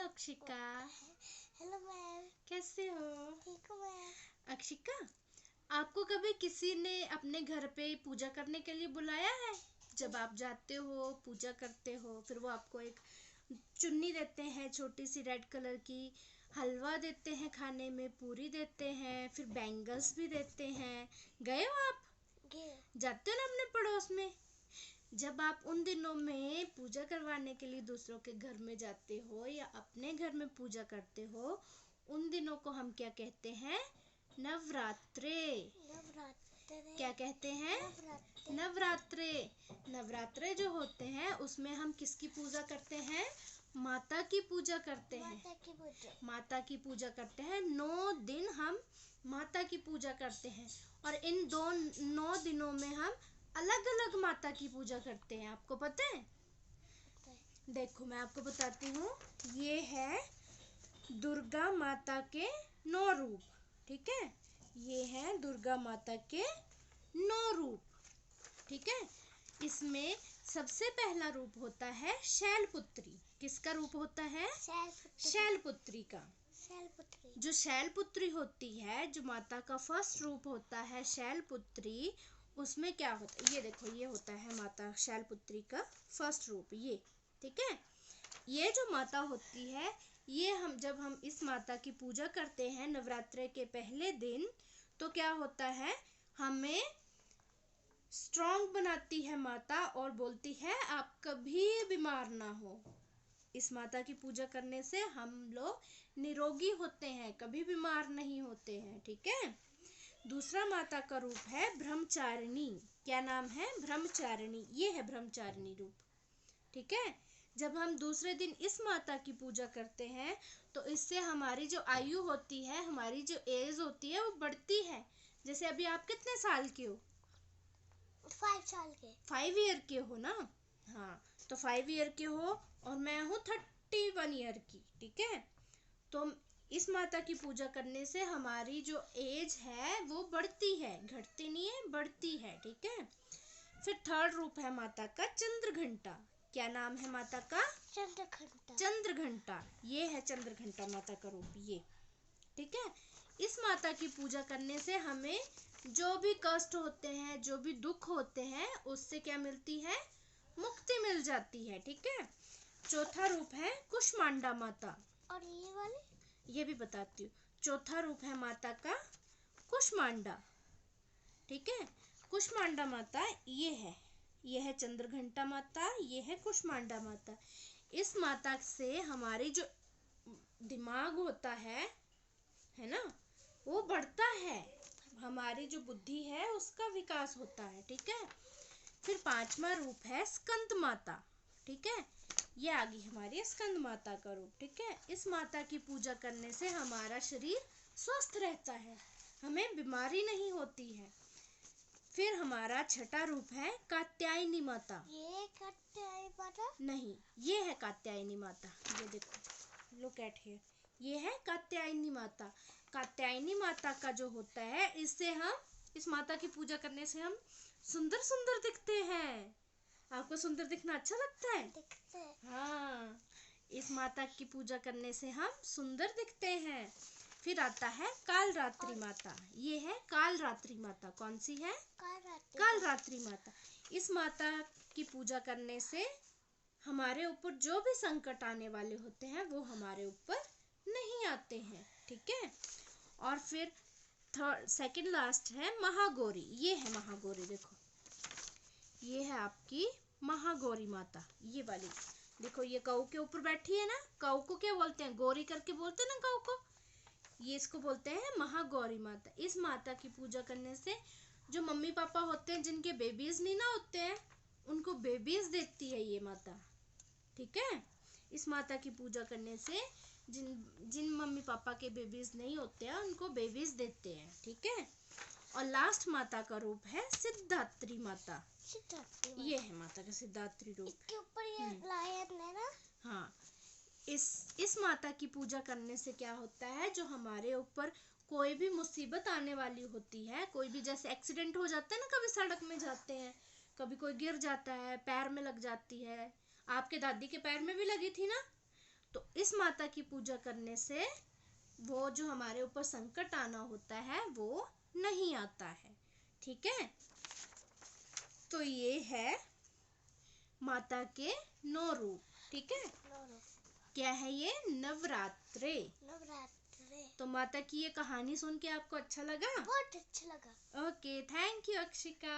Akshika. Hello ma'am. कैसे हो? ठीक हूँ मैम। अक्षिका, आपको कभी किसी ने अपने घर पे पूजा करने के लिए बुलाया है? जब आप जाते हो, पूजा करते हो, फिर वो आपको एक चुन्नी देते हैं छोटी सी रेड कलर की, हलवा देते हैं खाने में, पूरी देते हैं, फिर बैंगल्स भी देते हैं। गए हो आप? जाते हो ना अपने पड़ोस में? जब आप उन दिनों में पूजा करवाने के लिए दूसरों के घर में जाते हो या अपने घर में पूजा करते हो, उन दिनों को हम क्या कहते हैं? नवरात्रे। क्या कहते हैं? नवरात्रे। नवरात्रे जो होते हैं उसमें हम किसकी पूजा करते हैं? माता की पूजा करते हैं। माता की पूजा करते हैं। 9 दिन हम माता की पूजा करते हैं और इन 9 दिनों में हम अलग अलग माता की पूजा करते हैं। आपको पता है? देखो मैं आपको बताती हूँ। ये है दुर्गा माता के 9 रूप। ठीक है, ये है दुर्गा माता के 9 रूप। ठीक है, इसमें सबसे पहला रूप होता है शैलपुत्री। किसका रूप होता है? शैलपुत्री का। जो शैलपुत्री होती है, जो माता का फर्स्ट रूप होता है शैलपुत्री, उसमें क्या होता है? ये देखो, ये होता है माता शैलपुत्री का फर्स्ट रूप ये। ठीक है, ये जो माता होती है, ये जब हम इस माता की पूजा करते हैं नवरात्रे के पहले दिन, तो क्या होता है? हमें स्ट्रॉन्ग बनाती है माता और बोलती है आप कभी बीमार ना हो। इस माता की पूजा करने से हम लोग निरोगी होते हैं, कभी बीमार नहीं होते हैं। ठीक है, दूसरा माता का रूप है ब्रह्मचारिणी। क्या नाम है? ब्रह्मचारिणी। ये है ब्रह्मचारिणी रूप। ठीक है, जब हम दूसरे दिन इस माता की पूजा करते हैं तो इससे हमारी जो आयु होती है, हमारी जो एज होती है, वो बढ़ती है। जैसे अभी आप कितने साल के हो? 5 साल के। 5 ईयर के हो ना? हाँ, तो 5 ईयर के हो और मैं हूँ 31 ईयर की। ठीक है, तो इस माता की पूजा करने से हमारी जो एज है वो बढ़ती है, घटती नहीं है, बढ़ती है। ठीक है, फिर थर्ड रूप है माता का चंद्रघंटा। क्या नाम है माता का? चंद्रघंटा। चंद्रघंटा। ये है चंद्रघंटा माता का रूप ये। ठीक है, इस माता की पूजा करने से हमें जो भी कष्ट होते हैं, जो भी दुख होते हैं, उससे क्या मिलती है? मुक्ति मिल जाती है। ठीक है, चौथा रूप है कुष्मांडा माता। और ये वाली? ये भी बताती हूँ। चौथा रूप है माता का कुष्मांडा। ठीक है, कुष्मांडा माता ये है चंद्रघंटा माता, ये है कुष्मांडा माता। इस माता से हमारी जो दिमाग होता है ना, वो बढ़ता है। हमारी जो बुद्धि है उसका विकास होता है। ठीक है, फिर पांचवा रूप है स्कंद माता। ठीक है, ये आ गई हमारी स्कंद माता का रूप। ठीक है, इस माता की पूजा करने से हमारा शरीर स्वस्थ रहता है, हमें बीमारी नहीं होती है। फिर हमारा छठा रूप है कात्यायनी माता। ये कात्यायनी माता नहीं, ये है कात्यायनी माता। ये देखो, लुक एट हियर, ये है कात्यायनी माता। कात्यायनी माता का जो होता है, इस माता की पूजा करने से हम सुंदर सुंदर दिखते हैं। आपको सुंदर दिखना अच्छा लगता है? दिखते हैं। हाँ, इस माता की पूजा करने से हम सुंदर दिखते हैं। फिर आता है कालरात्रि माता। ये है कालरात्रि माता। कौन सी है? कालरात्रि माता। इस माता की पूजा करने से हमारे ऊपर जो भी संकट आने वाले होते हैं वो हमारे ऊपर नहीं आते हैं। ठीक है, और फिर सेकंड लास्ट है महागौरी। ये है महागौरी। देखो, ये है आपकी महागौरी माता। ये वाली देखो, ये काऊ के ऊपर बैठी है ना। काऊ को क्या बोलते हैं? गौरी करके बोलते हैं ना काऊ को। ये इसको बोलते हैं महागौरी माता। इस माता की पूजा करने से जो मम्मी पापा होते हैं, जिनके बेबीज नहीं ना होते हैं, उनको बेबीज देती है ये माता। ठीक है, इस माता की पूजा करने से जिन मम्मी पापा के बेबीज नहीं होते हैं, उनको बेबीज देते हैं। ठीक है, और लास्ट माता का रूप है सिद्धात्री माता। ये है माता का सिद्धात्री रूप। इसके ऊपर ये लायन है ना? हाँ, इस माता की पूजा करने से क्या होता है, जो हमारे ऊपर कोई भी मुसीबत आने वाली होती है, कोई भी जैसे एक्सीडेंट हो जाता है ना, कभी सड़क में जाते हैं, कभी कोई गिर जाता है, पैर में लग जाती है। आपके दादी के पैर में भी लगी थी ना, तो इस माता की पूजा करने से वो जो हमारे ऊपर संकट आना होता है वो नहीं आता है। ठीक है, तो ये है माता के 9 रूप। ठीक है, क्या है ये? नवरात्रे। नवरात्रे। तो माता की ये कहानी सुन के आपको अच्छा लगा? बहुत अच्छा लगा। Okay, thank you Akshika.